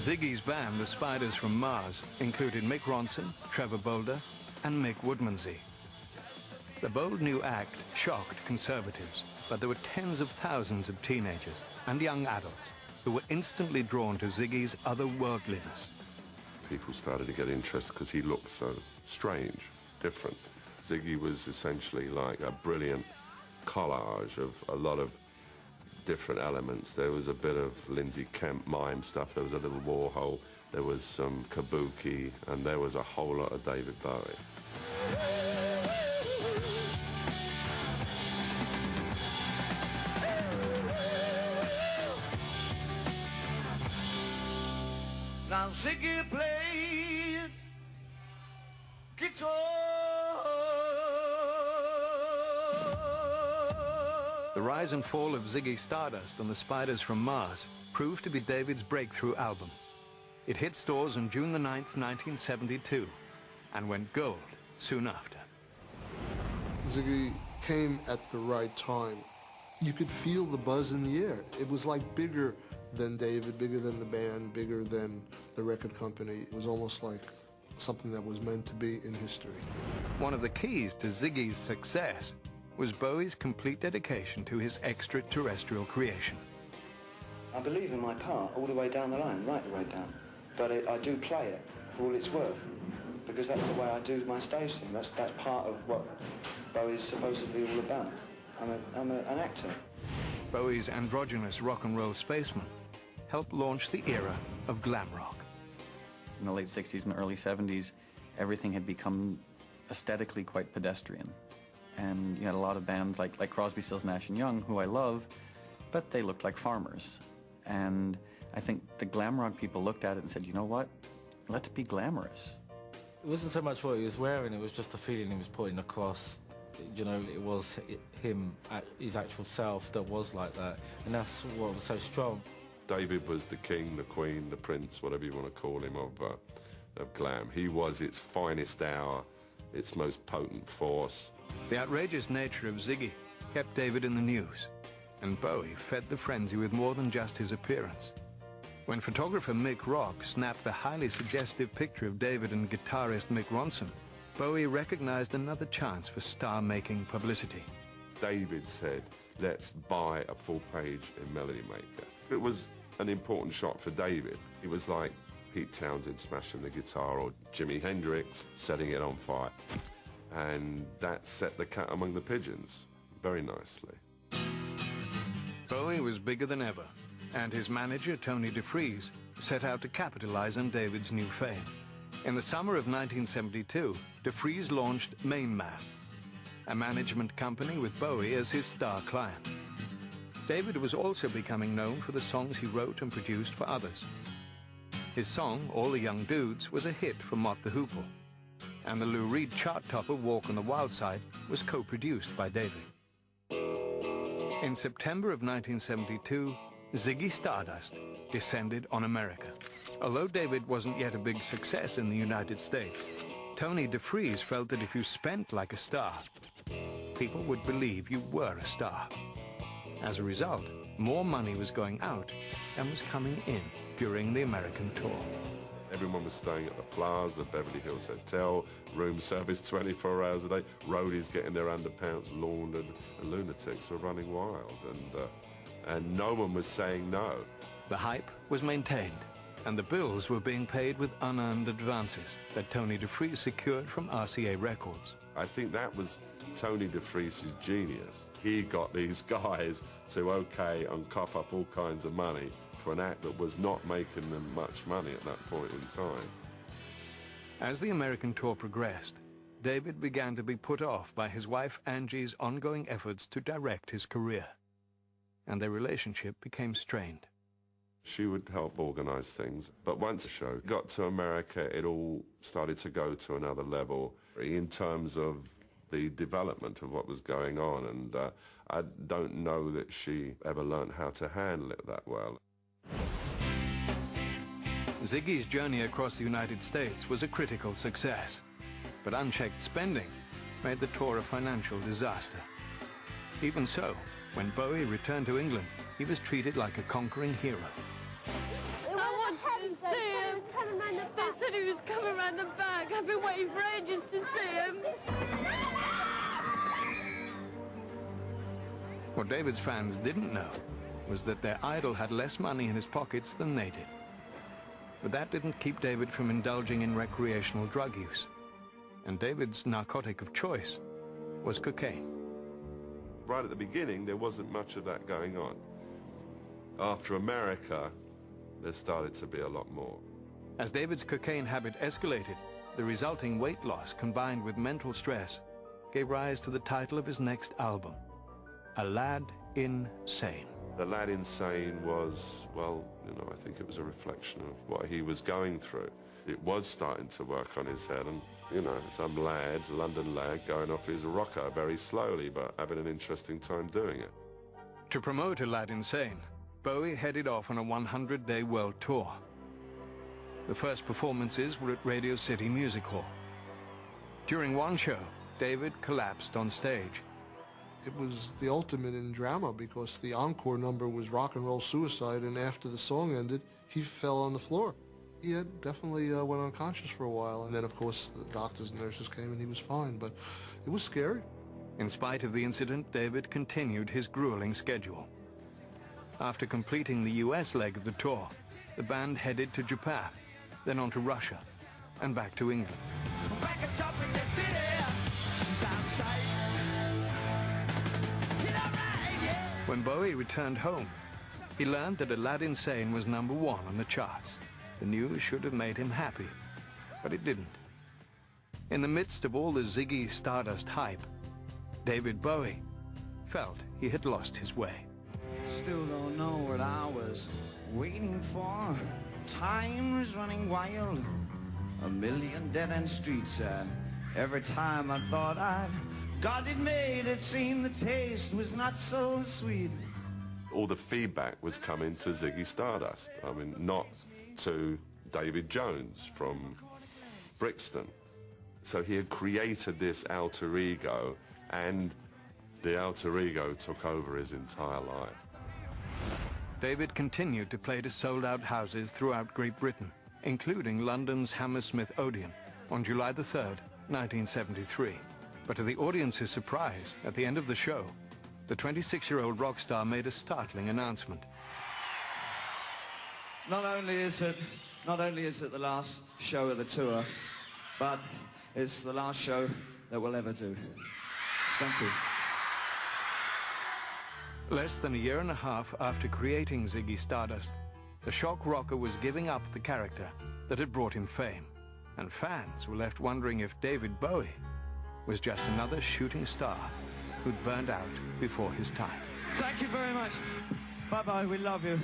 Ziggy's band, the Spiders from Mars, included Mick Ronson, Trevor Bolder, and Mick Woodmansey. The bold new act shocked conservatives, but there were tens of thousands of teenagers and young adults who were instantly drawn to Ziggy's otherworldliness. People started to get interested because he looked so strange, different. Ziggy was essentially like a brilliant collage of a lot of different elements. There was a bit of Lindsay Kemp mime stuff, there was a little Warhol, there was some kabuki, and there was a whole lot of David Bowie. Now Ziggy played guitar. The rise and fall of Ziggy Stardust and the Spiders from Mars proved to be David's breakthrough album. It hit stores on June the 9th, 1972, and went gold soon after. Ziggy came at the right time. You could feel the buzz in the air. It was like bigger than David, bigger than the band, bigger than the record company. It was almost like something that was meant to be in history. One of the keys to Ziggy's success was Bowie's complete dedication to his extraterrestrial creation. I believe in my part all the way down the line, right the way down. But I do play it for all it's worth, because that's the way I do my stage thing. That's part of what Bowie's supposed to be all about. I'm an actor. Bowie's androgynous rock and roll spaceman helped launch the era of glam rock. In the late 60s and early 70s, everything had become aesthetically quite pedestrian. And you had a lot of bands like Crosby, Stills, Nash & Young, who I love, but they looked like farmers. And I think the glam rock people looked at it and said, you know what, let's be glamorous. It wasn't so much what he was wearing, it was just the feeling he was putting across. You know, it was him, his actual self, that was like that. And that's what was so strong. David was the king, the queen, the prince, whatever you want to call him, of glam. He was its finest hour, its most potent force. The outrageous nature of Ziggy kept David in the news, and Bowie fed the frenzy with more than just his appearance. When photographer Mick Rock snapped a highly suggestive picture of David and guitarist Mick Ronson, Bowie recognized another chance for star-making publicity. David said, let's buy a full page in Melody Maker. It was an important shot for David. It was like Pete Townsend smashing the guitar or Jimi Hendrix setting it on fire. And that set the cat among the pigeons very nicely. Bowie was bigger than ever, and his manager, Tony DeFries, set out to capitalize on David's new fame. In the summer of 1972, DeFries launched Main Man, a management company with Bowie as his star client. David was also becoming known for the songs he wrote and produced for others. His song, All the Young Dudes, was a hit for Mott the Hoople, and the Lou Reed chart-topper Walk on the Wild Side was co-produced by David. In September of 1972, Ziggy Stardust descended on America. Although David wasn't yet a big success in the United States, Tony DeFries felt that if you spent like a star, people would believe you were a star. As a result, more money was going out than was coming in during the American tour. Everyone was staying at the Plaza, the Beverly Hills Hotel, room service 24 hours a day, roadies getting their underpants laundered, and lunatics were running wild, and no one was saying no. The hype was maintained, and the bills were being paid with unearned advances that Tony DeFries secured from RCA Records. I think that was Tony DeFries' genius. He got these guys to okay and cough up all kinds of money for an act that was not making them much money at that point in time. As the American tour progressed, David began to be put off by his wife Angie's ongoing efforts to direct his career, and their relationship became strained. She would help organize things, but once the show got to America, it all started to go to another level in terms of the development of what was going on, and I don't know that she ever learned how to handle it that well. Ziggy's journey across the United States was a critical success, but unchecked spending made the tour a financial disaster. Even so, when Bowie returned to England, he was treated like a conquering hero. For heaven's sake, wait for ages to see him. What David's fans didn't know was that their idol had less money in his pockets than they did. But that didn't keep David from indulging in recreational drug use. And David's narcotic of choice was cocaine. Right at the beginning, there wasn't much of that going on. After America, there started to be a lot more. As David's cocaine habit escalated, the resulting weight loss combined with mental stress gave rise to the title of his next album, A Lad Insane. The Lad Insane was, well, you know, I think it was a reflection of what he was going through. It was starting to work on his head, and, you know, some lad, London lad, going off his rocker very slowly, but having an interesting time doing it. To promote A Lad Insane, Bowie headed off on a 100-day world tour. The first performances were at Radio City Music Hall. During one show, David collapsed on stage. It was the ultimate in drama because the encore number was Rock and Roll Suicide, and after the song ended, he fell on the floor. He had definitely went unconscious for a while, and then of course the doctors and nurses came and he was fine, but it was scary. In spite of the incident, David continued his grueling schedule. After completing the US leg of the tour, the band headed to Japan, then on to Russia, and back to England. When Bowie returned home, he learned that A Lad Insane was #1 on the charts. The news should have made him happy, but it didn't. In the midst of all the Ziggy Stardust hype, David Bowie felt he had lost his way. Still don't know what I was waiting for. Time was running wild. A million dead-end streets. Every time I thought I'd got it made, it seemed the taste was not so sweet. All the feedback was coming to Ziggy Stardust. I mean, not to David Jones from Brixton. So he had created this alter ego, and the alter ego took over his entire life. David continued to play to sold-out houses throughout Great Britain, including London's Hammersmith Odeon, on July the 3rd, 1973. But to the audience's surprise, at the end of the show, the 26-year-old rock star made a startling announcement. Not only is it the last show of the tour, but it's the last show that we'll ever do. Thank you. Less than a year and a half after creating Ziggy Stardust, the shock rocker was giving up the character that had brought him fame, and fans were left wondering if David Bowie was just another shooting star who'd burned out before his time. Thank you very much. Bye-bye, we love you.